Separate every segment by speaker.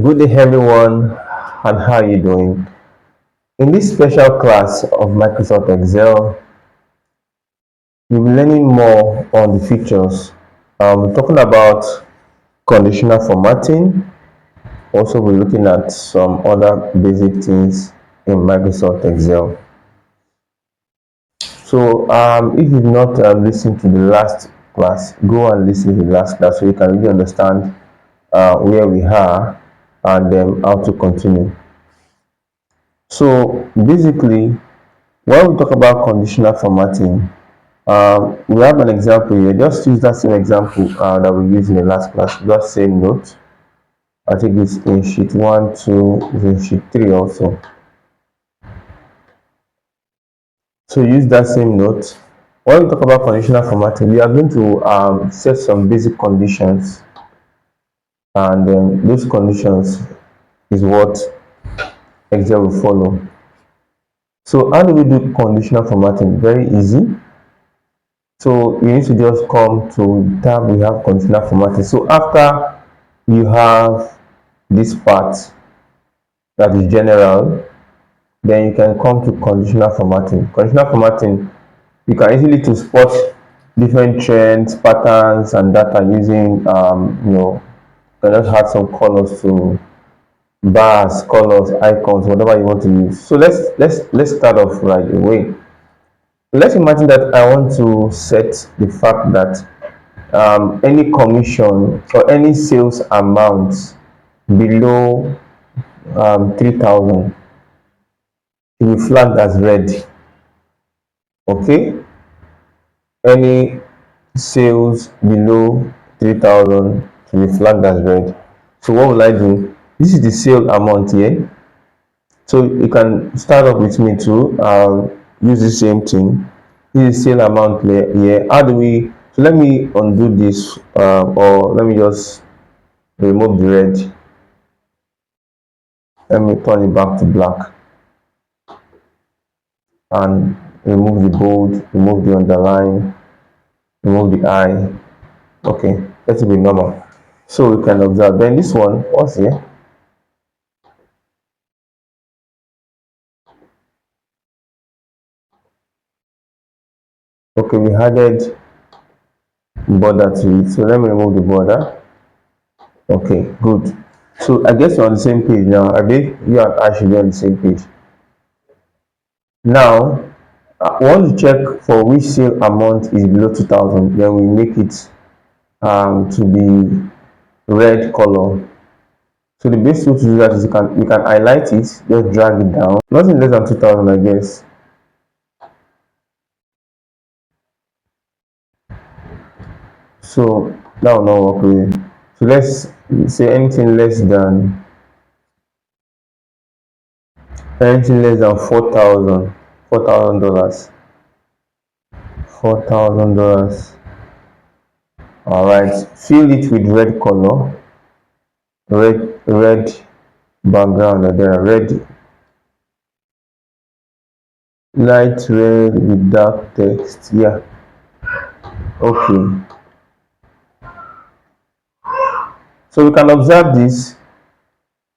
Speaker 1: Good day everyone, and how are you doing? In this special class of Microsoft Excel, we'll be learning more on the features. We're talking about conditional formatting. Also, we're looking at some other basic things in Microsoft Excel. So, if you've not listened to the last class, go and listen to the last class so you can really understand where we are and how to continue. So, basically, when we talk about conditional formatting, we have an example here. Just use that same example that we used in the last class. Just say note. I think it's in sheet 1, 2, it's in sheet 3 also. So use that same note. When we talk about conditional formatting, we are going to set some basic conditions, and then those conditions is what Excel will follow. So how do we do conditional formatting? Very easy. So you need to just come to tab, we have conditional formatting. So after you have this part that is general, then you can come to conditional formatting. Conditional formatting, you can easily to spot different trends, patterns, and data using you can just add some colors to bars, colors, icons, whatever you want to use. So let's start off right away. Let's imagine that I want to set the fact that any commission or any sales amount below 3,000 will be flagged as red. Okay, any sales below 3,000 will be flagged as red. So what will I do? This is the sale amount here. So you can start off with me to use the same thing. This is sale amount here. How do we? So let me undo this, or let me just remove the red. Let me turn it back to black and remove the bold, remove the underline, remove the I. Okay, let it be normal. So we can observe. Then this one, what's here? Okay, we added border to it. So let me remove the border. Okay, good. So I guess you're on the same page now. I think you and I should be on the same page. Now, we want to check for which sale amount is below 2,000. Then we make it to be red color. So the best way to do that is you can highlight it, just drag it down. Nothing less than 2,000, I guess. So that will not work really. So let's say anything less than 4,000, $4,000, $4,000. All right, fill it with red color, red background, there, red, light red with dark text. Yeah, okay. So we can observe this.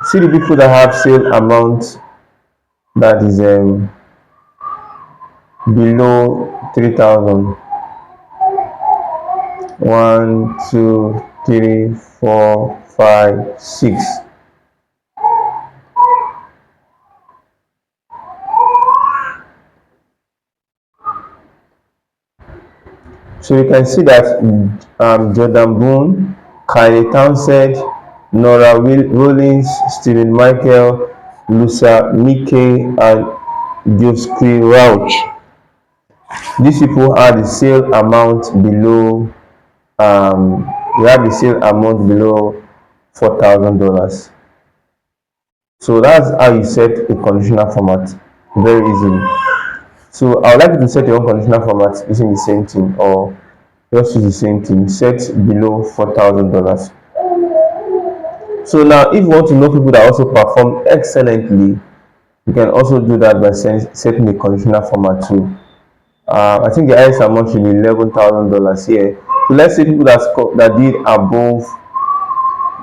Speaker 1: See the people that have sale amount that is below 3,000. 1, 2, 3, 4, 5, 6. So you can see that Jordan Boone, Kylie Townsend, Nora Rollins, Stephen Michael, Lucia Mickey, and Joski Rauch. These people had the sale amount below they have the sale amount below $4,000. So that's how you set a conditional format very easily. So I would like you to set your own conditional format using the same thing, or just use the same thing, set below $4,000. So now if you want to know people that also perform excellently, you can also do that by setting the conditional format too. I think the highest amount should be $11,000 here. So let's say people that did above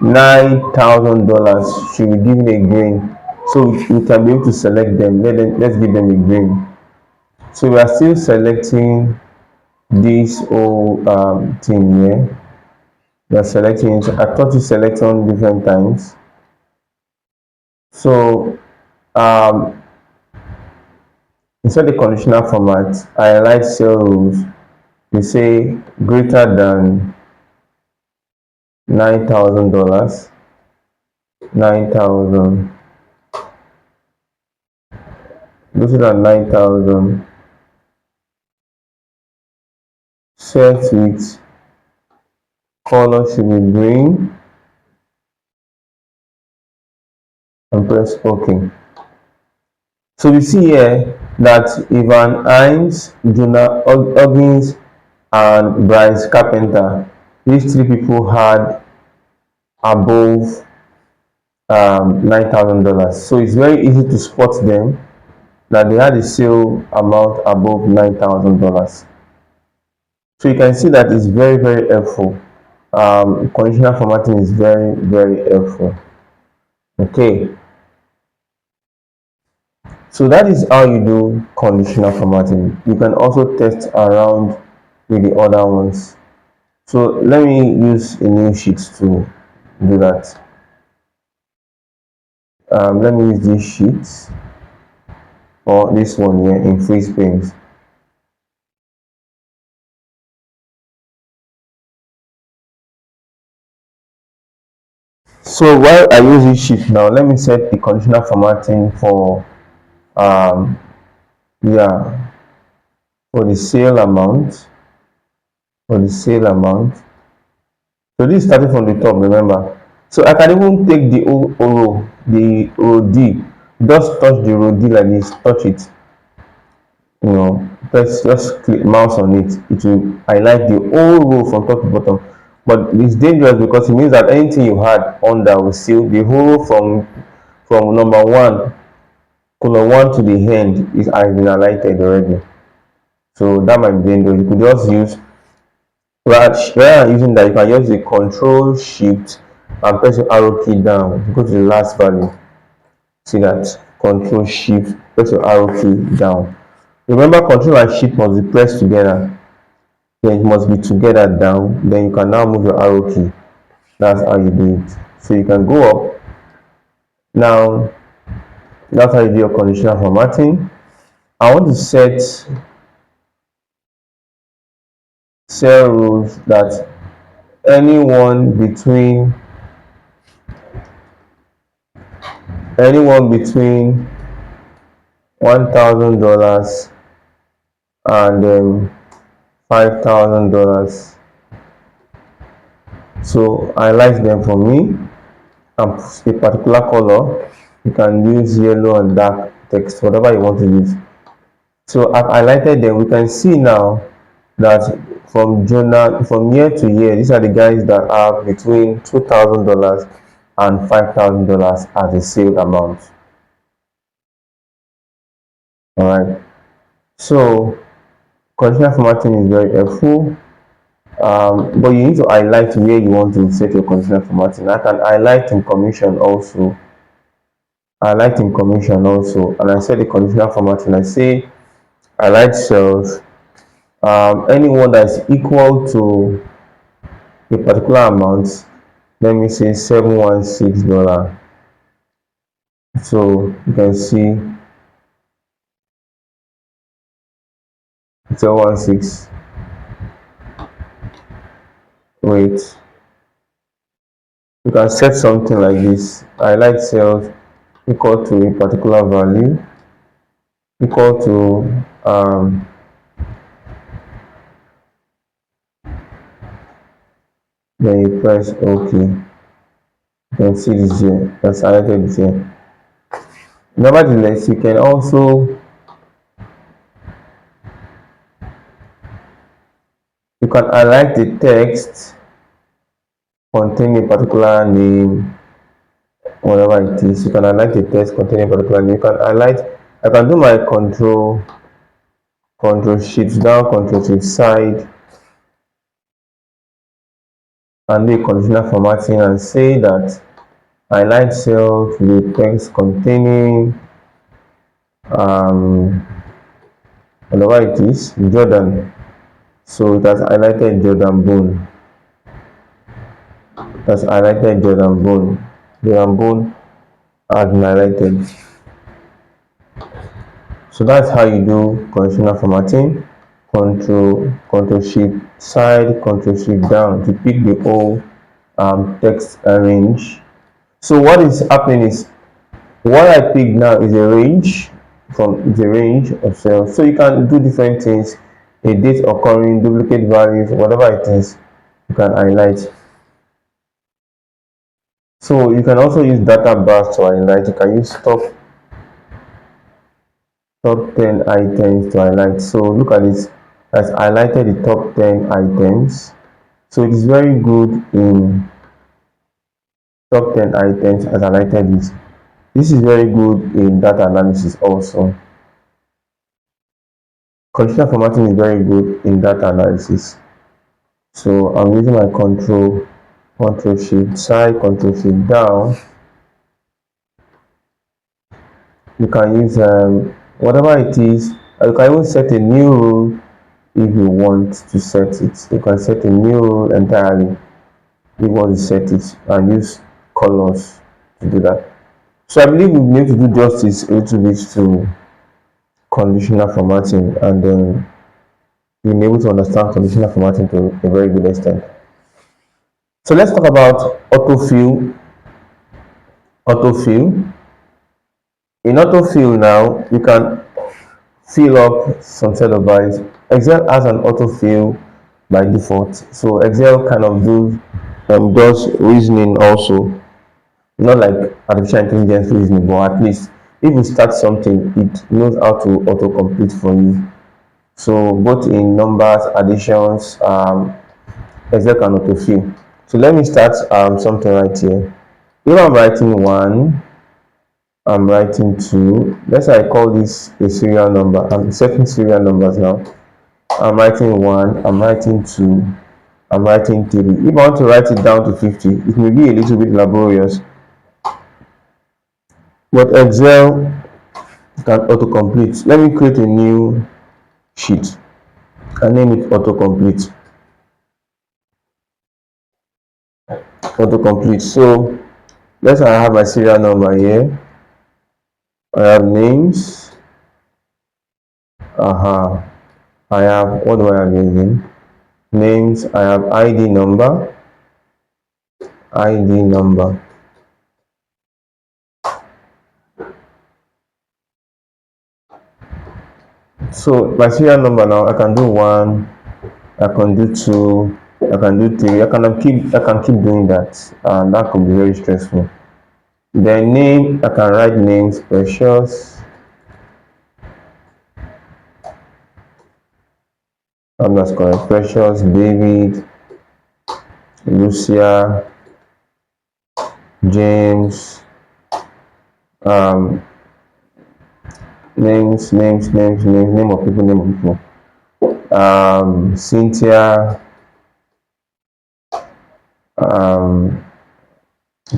Speaker 1: $9,000 should be given a green. So we can be able to select them. Let's give them a green. So we are still selecting this whole thing here. We are selecting it. I thought you select on different times. So um, inside the conditional format, I highlight cell rules. We say greater than $9,000, 9,000, greater than 9,000, set with color should be green and press OK. So we see here that Ivan Hines, Jonah Huggins, and Bryce Carpenter, these three people had above $9,000. So it's very easy to spot them that they had a sale amount above $9,000. So you can see that it's very, very helpful. Conditional formatting is very, very helpful. Okay, so that is how you do conditional formatting. You can also test around with the other ones. So let me use a new sheet to do that. Let me use this sheet or this one here in freeze panes. So while I use this sheet now, let me set the conditional formatting for um yeah for the sale amount for the sale amount. So this is starting from the top, remember. So I can even take the row, the row D, just touch the row D like this, touch it, press, just click mouse on it. It will highlight the whole row from top to bottom. But it's dangerous because it means that anything you had under will still, the whole row from number one, column one to the end has been highlighted already. So that might be dangerous. You could just use, rather than using that, you can use the control shift and press your arrow key down. Go to the last value. See that? Control shift, press your arrow key down. Remember, control and shift must be pressed together. Then it must be together down. Then you can now move your arrow key. That's how you do it. So you can go up. Now, that's how you do your conditional formatting. I want to set cell rules that anyone between $1,000 and $5,000. So I highlight them for me and a particular color. You can use yellow and dark text, whatever you want to use. So I've highlighted them. We can see now that from year to year, these are the guys that are between $2,000 and $5,000 as a sale amount. All right. So conditional formatting is very helpful. But you need to highlight where you want to set your conditional formatting. I can highlight in commission also. And I set the conditional formatting. I say highlight cells. Anyone that is equal to a particular amount. Let me say $716. So you can see 716. Wait. You can set something like this. Highlight cells equal to a particular value, equal to then you press OK. You can see this here. That's highlighted this here. Nevertheless, you can highlight the text containing a particular name, whatever it is. You can highlight the text containing a particular name. You can highlight. I can do my control shift down, control shift side. and do a conditional formatting and say that highlight cells with text containing um, whatever it is, Jordan. So it has highlighted Jordan Bone. It has highlighted Jordan Bone. Jordan Bone has been highlighted. So that's how you do conditional formatting. Control Shift side, Control Shift down to pick the whole text range. So what is happening is what I pick now is a range from the range of cells. So you can do different things, a date occurring, duplicate values, whatever it is, you can highlight. So you can also use data bars to highlight. You can use top 10 items to highlight. So look at this, has highlighted the top 10 items. So it is very good in top 10 items has highlighted this. This is very good in data analysis also. Conditional formatting is very good in data analysis. So I'm using my control shift side, control shift down. You can use whatever it is. You can even set a new rule if you want to set it. You can set a new rule entirely if you want to set it and use colors to do that. So I believe we need to do justice a little bit to conditional formatting and then being able to understand conditional formatting to a very good extent. So let's talk about autofill. Autofill. In autofill now, you can fill up some set of values. Excel has an autofill by default. So Excel kind of does reasoning also. Not like artificial intelligence reasoning, but at least if you start something, it knows how to autocomplete for you. So both in numbers, additions, Excel can autofill. So let me start something right here. If I'm writing 1, I'm writing 2. Let's say I call this a serial number. I'm setting serial numbers now. I'm writing 1, I'm writing 2, I'm writing 3. If I want to write it down to 50, it may be a little bit laborious. But Excel can autocomplete. Let me create a new sheet and name it autocomplete. Autocomplete. So let's say I have my serial number here. I have names. I have, what do I have again? Names. I have ID number. ID number. So my serial number now, I can do 1, I can do 2, I can do 3. I can keep doing that, and that could be very stressful. Then name, I can write names, Precious. That's correct. Precious, David, Lucia, James. Names, name of people. Cynthia,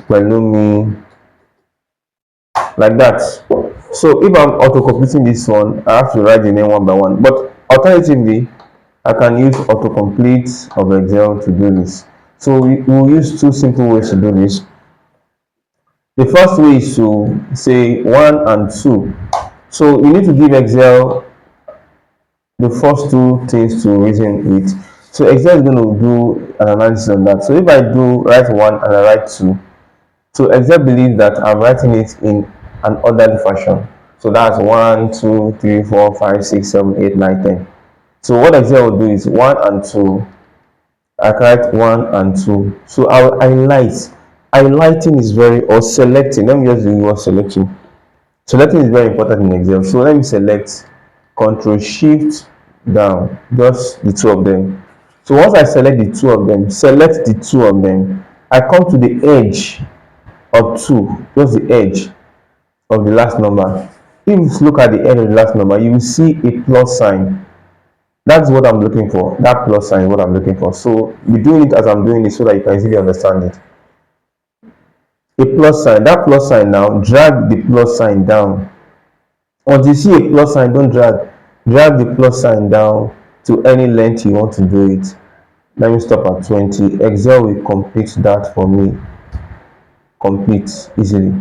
Speaker 1: Pelumi, like that. So if I'm auto-completing this one, I have to write the name one by one. But alternatively, I can use autocomplete of Excel to do this. So we'll use two simple ways to do this. The first way is to say 1 and 2. So you need to give Excel the first two things to reason with. So Excel is going to do an analysis on that. So if I do write 1 and I write 2, so Excel believes that I'm writing it in an orderly fashion. So that's 1, 2, 3, 4, 5, 6, 7, 8, 9, 10. So what Excel will do is 1 and 2. I write 1 and 2. So I'll highlight. Highlighting is very, or selecting. Let me just do the word selecting. Selecting is very important in Excel. So let me select, Control Shift down, just the two of them. So once I select the two of them, I come to the edge of 2, just the edge of the last number. If you look at the end of the last number, you will see a plus sign. That's what I'm looking for. That plus sign is what I'm looking for. So be doing it as I'm doing it so that you can easily understand it. A plus sign, that plus sign now, drag the plus sign down. Once you see a plus sign, don't drag the plus sign down to any length you want to do it. Let me stop at 20. Excel will complete that for me, complete easily,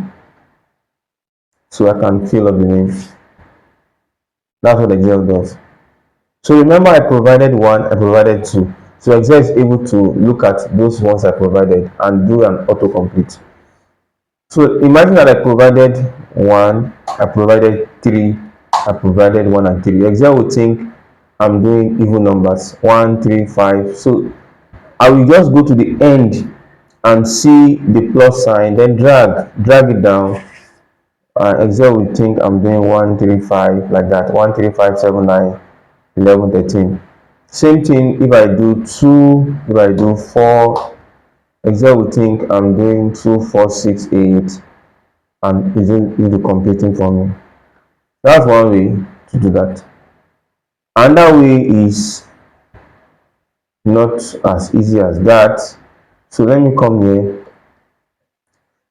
Speaker 1: so I can fill up the names. That's what Excel does. So remember, I provided one, I provided two. So Excel is able to look at those ones I provided and do an autocomplete. So imagine that I provided one, I provided three, I provided one and three. Excel will think I'm doing even numbers, 1, 3, 5. So I will just go to the end and see the plus sign, then drag it down. Excel will think I'm doing 1, 3, 5, like that. 1, 3, 5, 7, 9, 11, 13. Same thing if I do 2, if I do 4, Excel will think I'm doing 2, 4, 6, 8, and is it completing for me. That's one way to do that. Another way is not as easy as that. So let me come here.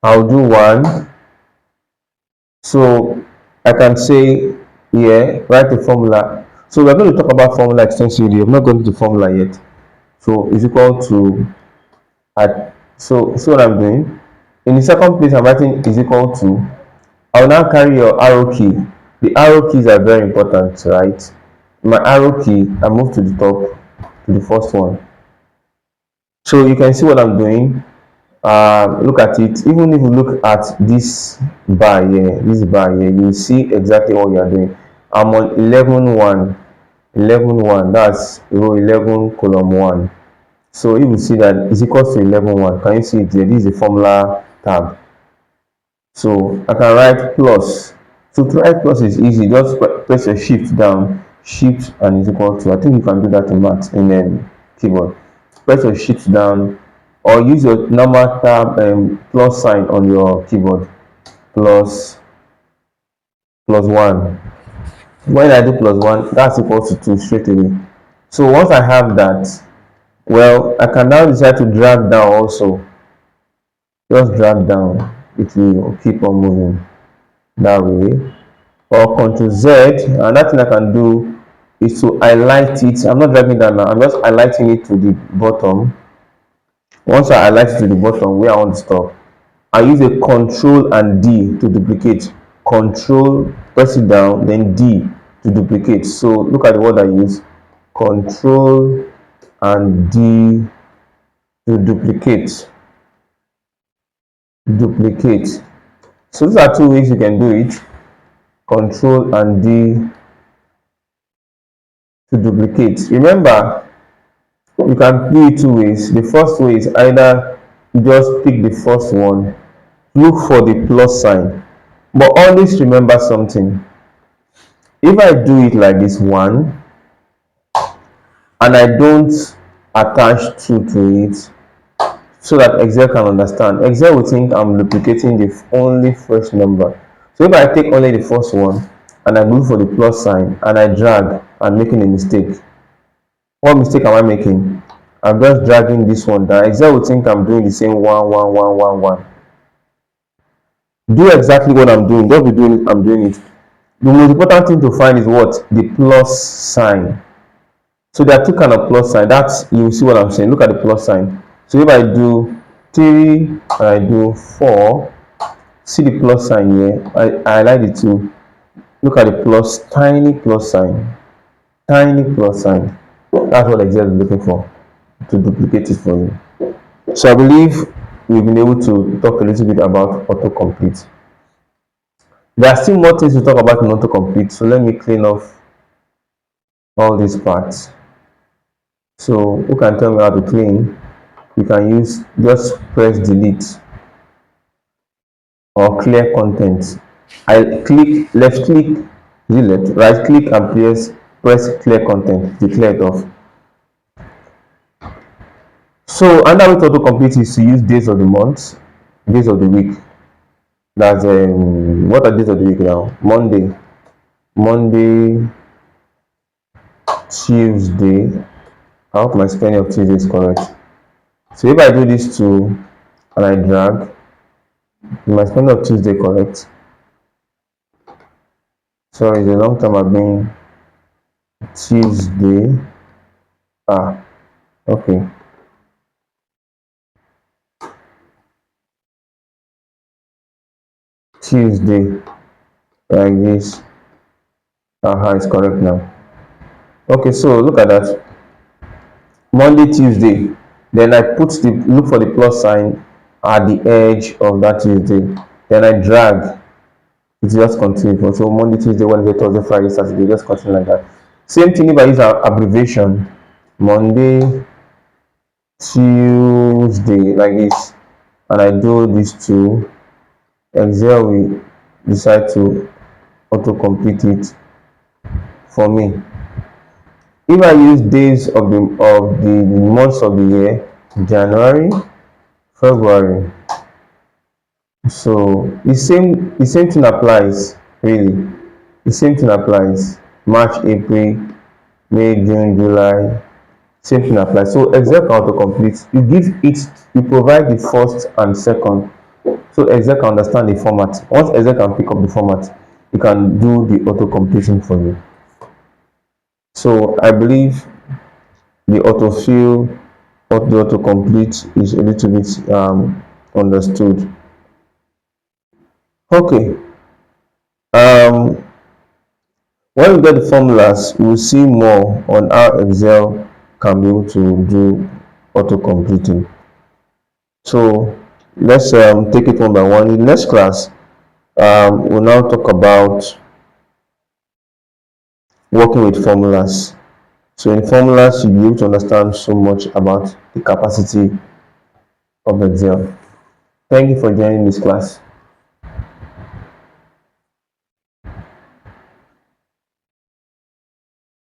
Speaker 1: I'll do one. So I can say here, write a formula. So we're going to talk about formula extensively. I'm not going to formula yet. So is equal to so what I'm doing. In the second place, I'm writing is equal to. I'll now carry your arrow key. The arrow keys are very important, right? My arrow key, I move to the top, to the first one. So you can see what I'm doing. Look at it. Even if you look at this bar here, you see exactly what you are doing. I'm on 11 1. That's row 11 column 1. So you will see that is equal to 11 1. Can you see it here? This is the formula tab. So I can write plus. So to write plus is easy. Just press your shift down, shift and is equal to. I think you can do that in math in keyboard. Press your shift down or use your normal tab plus sign on your keyboard. Plus 1. When I do plus 1, that's equal to 2 straight away. So once I have that, well, I can now decide to drag down also. Just drag down. It will keep on moving that way. Or Ctrl Z. Another thing I can do is to highlight it. I'm not dragging down now. I'm just highlighting it to the bottom. Once I highlight it to the bottom where I want to stop, I use a Control and D to duplicate. Control, press it down, then D to duplicate. So look at the word I use. Control and D to duplicate. Duplicate. So these are two ways you can do it. Control and D to duplicate. Remember, you can do it two ways. The first way is either you just pick the first one, look for the plus sign, but always remember something. If I do it like this one and I don't attach 2 to it so that Excel can understand, Excel will think I'm duplicating the only first number. So if I take only the first one and I look for the plus sign and I drag, I'm making a mistake. What mistake am I making? I'm just dragging this one down. Excel will think I'm doing the same 1 1 1 1 1. Do exactly what I'm doing. Don't be doing it, I'm doing it. The most important thing to find is what? The plus sign. So there are two kind of plus sign. That's, you will see what I'm saying. Look at the plus sign. So if I do 3 and I do 4, see the plus sign here. I highlight it too. Look at the plus, tiny plus sign. Tiny plus sign. That's what Excel is looking for, to duplicate it for you. So I believe we've been able to talk a little bit about autocomplete. There are still more things to talk about in autocomplete, so let me clean off all these parts. So who can tell me how to clean? You can use, just press delete or clear content. I click, left click, delete, right click and press clear content to clear it off. So another way to autocomplete is to use days of the month, days of the week. That's what are days of the week now? Monday, Tuesday. I hope my spelling of Tuesday is correct. So if I do this two and I drag, is my spelling of Tuesday correct? Sorry, it's a long time I've been Tuesday. Ah, okay. Tuesday, like this. It's correct now. Okay, so look at that. Monday, Tuesday. Then I put the look for the plus sign at the edge of that Tuesday. Then I drag. It just continue. So Monday, Tuesday, Wednesday, Thursday, Friday, Saturday, just continue like that. Same thing if I use an abbreviation. Monday, Tuesday, like this. And I do these two. Excel will decide to auto-complete it for me. If I use days of the months of the year, January, February, so the same thing applies really. The same thing applies. March, April, May, June, July, same thing applies. So Excel can autocomplete. You give it, you provide the first and second. So Excel can understand the format. Once Excel can pick up the format, you can do the auto completing for you. So I believe the autofill or the autocomplete is a little bit understood. Okay. Um, when we get the formulas, we'll see more on how Excel can be able to do autocompleting. So let's take it one by one. In the next class, we'll now talk about working with formulas. So in formulas, you'll be able to understand so much about the capacity of Excel. Thank you for joining this class.